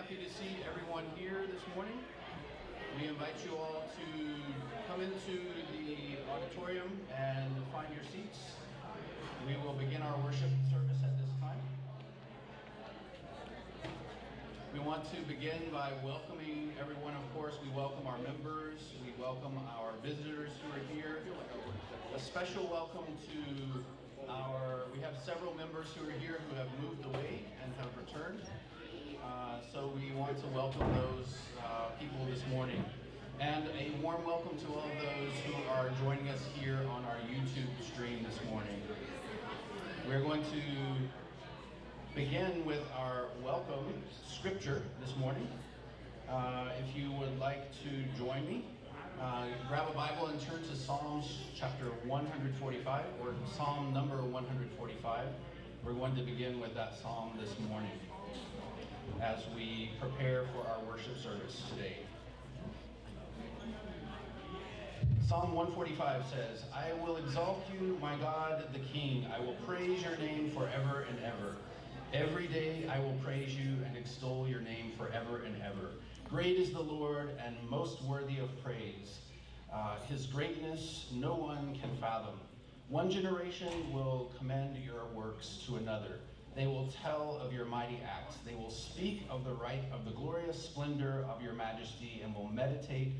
happy to see everyone here this morning. We invite you all to come into the auditorium and find your seats. We will begin our worship service at this time. We want to begin by welcoming everyone. Of course, we welcome our members. We welcome our visitors who are here. A special welcome to we have several members who are here who have moved away and have returned. So we want to welcome those people this morning. And a warm welcome to all of those who are joining us here on our YouTube stream this morning. We're going to begin with our welcome scripture this morning. If you would like to join me, grab a Bible and turn to Psalms chapter 145, or Psalm number 145. We're going to begin with that psalm this morning as we prepare for our worship service today. Psalm 145 says, "I will exalt you, my God, the King. I will praise your name forever and ever. Every day I will praise you and extol your name forever and ever. Great is the Lord and most worthy of praise. His greatness no one can fathom. One generation will commend your works to another. They will tell of your mighty acts. They will speak of the glorious splendor of your majesty and will meditate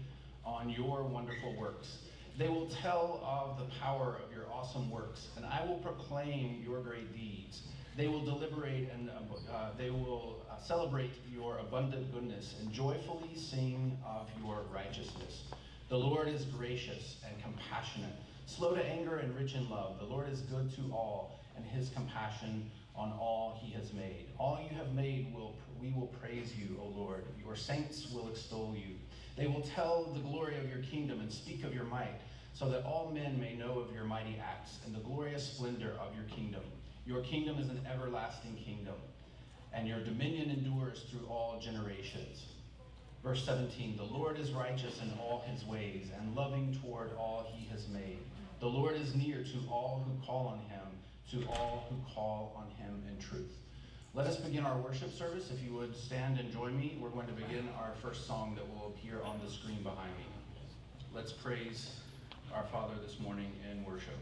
on your wonderful works. They will tell of the power of your awesome works, and I will proclaim your great deeds. They will deliberate and they will celebrate your abundant goodness and joyfully sing of your righteousness. The Lord is gracious and compassionate, slow to anger and rich in love. The Lord is good to all, and his compassion on all he has made. All you have made we will praise you, O Lord. Your saints will extol you. They will tell the glory of your kingdom and speak of your might, so that all men may know of your mighty acts and the glorious splendor of your kingdom. Your kingdom is an everlasting kingdom, and your dominion endures through all generations." Verse 17, "The Lord is righteous in all his ways and loving toward all he has made. The Lord is near to all who call on him, to all who call on him in truth." Let us begin our worship service. If you would stand and join me, we're going to begin our first song that will appear on the screen behind me. Let's praise our Father this morning in worship.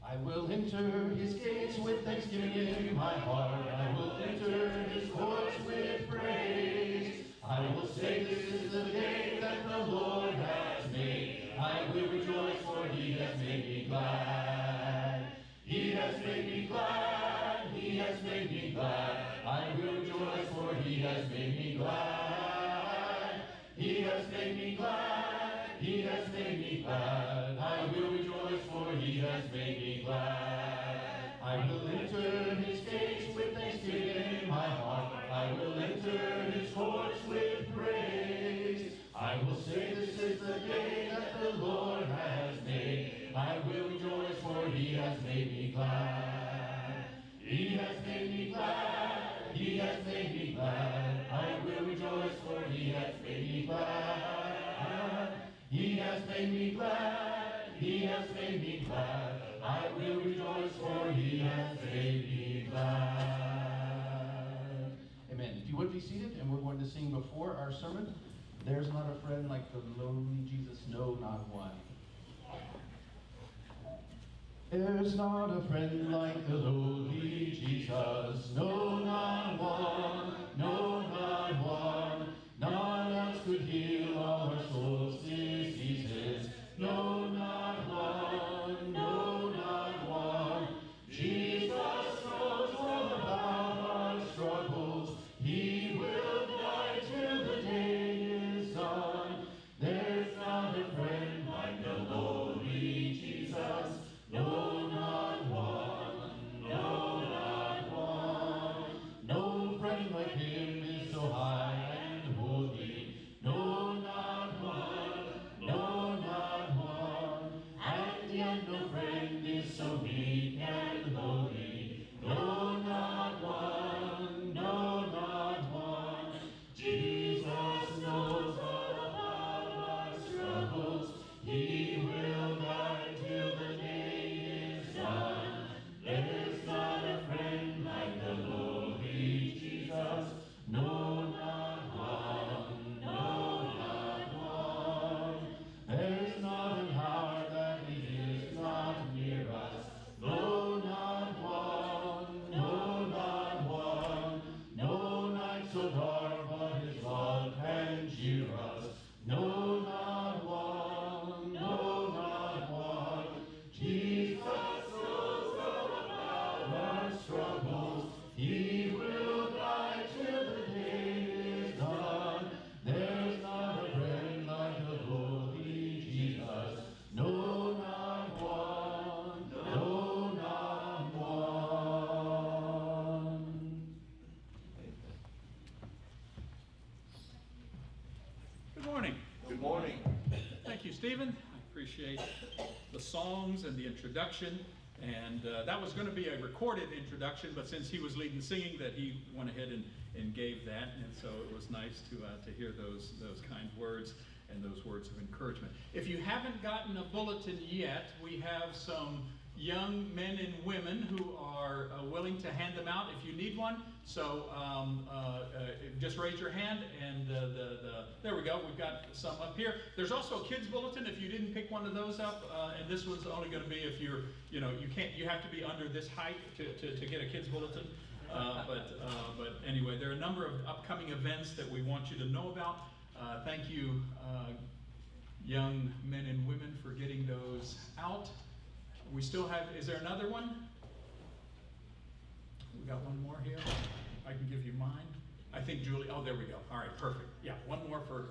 I will enter his gates with thanksgiving in my heart. I will enter his courts with praise. I will say, this is the day that the Lord has made. I will rejoice, for he has made me glad. He has made me glad. He has made me glad. I will rejoice, for he has made me glad. He has made me glad. He has made me glad. I will rejoice, for he has made me glad. I will enter his gates with thanksgiving in my heart. I will enter his courts with praise. I will say, this is the day that the Lord has made. I will rejoice, for he has made me glad. He has made me glad. He has made me glad. I will rejoice, for he has made me glad. He has made me glad. He has made me glad. I will rejoice, for he has made me glad. Amen. If you would be seated, and we're going to sing before our sermon, "There's not a friend like the lowly Jesus, no, not one." There's not a friend like the lowly Jesus, no, not one, no, not one. None else could heal all our soul's diseases, no, not one, no, not one. Jesus knows all about our struggles. He will guide till the day is done. There's not a friend like the lowly Jesus, no, not one, no, not one. No friend like him is so high and holy, no, morning. Good morning. Thank you, Stephen. I appreciate the songs and the introduction. And that was going to be a recorded introduction, but since he was leading singing, that he went ahead and gave that. And so it was nice to hear those kind words and those words of encouragement. If you haven't gotten a bulletin yet, we have some young men and women who are willing to hand them out if you need one. So just raise your hand, and there we go. We've got some up here. There's also a kids bulletin if you didn't pick one of those up, and this one's only going to be if you're, you have to be under this height to get a kids bulletin. But anyway, there are a number of upcoming events that we want you to know about. Thank you, young men and women, for getting those out. We still have, is there another one? We got one more here. I can give you mine. I think Julie, oh, there we go. All right, perfect. Yeah, one more for,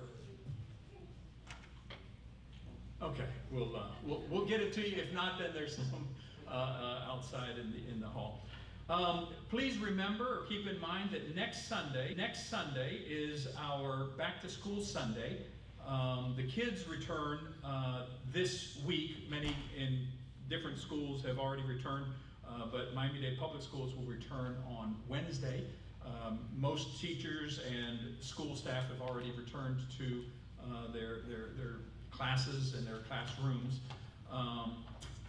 okay, we'll get it to you. If not, then there's some outside in the hall. Please remember or keep in mind that next Sunday is our back to school Sunday. The kids return this week. Many in different schools have already returned, but Miami-Dade Public Schools will return on Wednesday. Most teachers and school staff have already returned to their classes and their classrooms.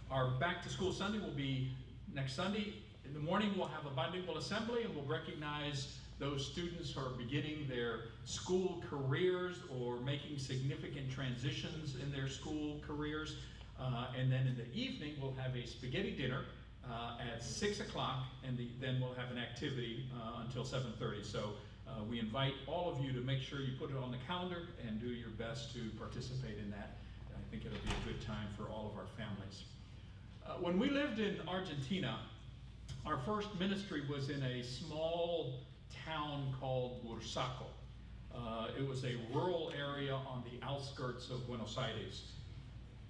Our back to school Sunday will be next Sunday. In the morning we'll have a bilingual assembly, and we'll recognize those students who are beginning their school careers or making significant transitions in their school careers. And then in the evening, we'll have a spaghetti dinner at 6 o'clock, and then we'll have an activity until 7:30. So we invite all of you to make sure you put it on the calendar and do your best to participate in that. I think it'll be a good time for all of our families. When we lived in Argentina, our first ministry was in a small town called Bursaco. It was a rural area on the outskirts of Buenos Aires.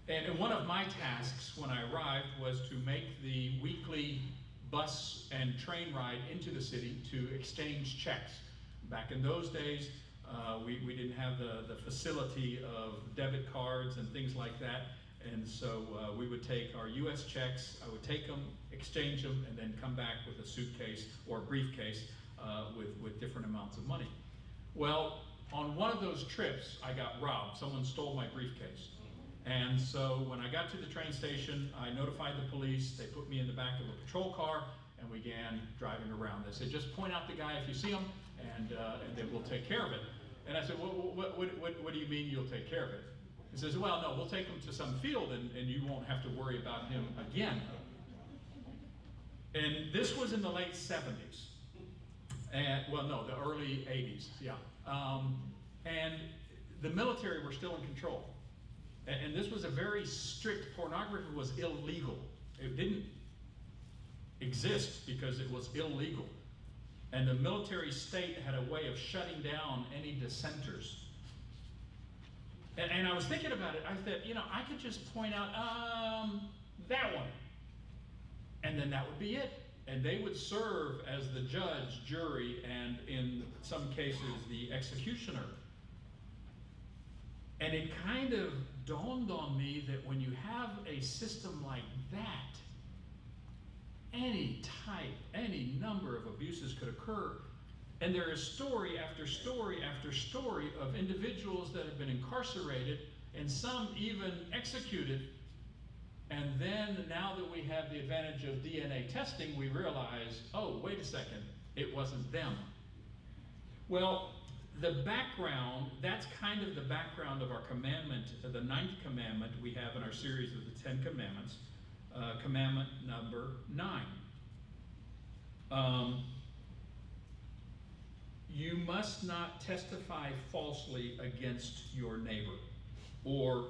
And one of my tasks when I arrived was to make the weekly bus and train ride into the city to exchange checks. Back in those days, we didn't have the facility of debit cards and things like that. And so we would take our US checks, I would take them, exchange them, and then come back with a suitcase or a briefcase with different amounts of money. Well, on one of those trips, I got robbed. Someone stole my briefcase. And so when I got to the train station, I notified the police. They put me in the back of a patrol car and we began driving around. They said, just point out the guy if you see him, and then we'll take care of it. And I said, what do you mean you'll take care of it? He says, well, no, we'll take him to some field and you won't have to worry about him again. And this was in the late 70s. And, well, no, the early 80s, yeah. And the military were still in control. And this was a very strict, pornography was illegal. It didn't exist because it was illegal. And the military state had a way of shutting down any dissenters. And I was thinking about it. I thought, I could just point out, that one. And then that would be it. And they would serve as the judge, jury, and in some cases, the executioner. And it kind of dawned on me that when you have a system like that, any type, any number of abuses could occur. And there is story after story after story of individuals that have been incarcerated and some even executed. And then now that we have the advantage of DNA testing, we realize, oh, wait a second, it wasn't them. Well, the background, that's kind of the background of our commandment, the 9th commandment we have in our series of the 10 Commandments, commandment number 9. You must not testify falsely against your neighbor, or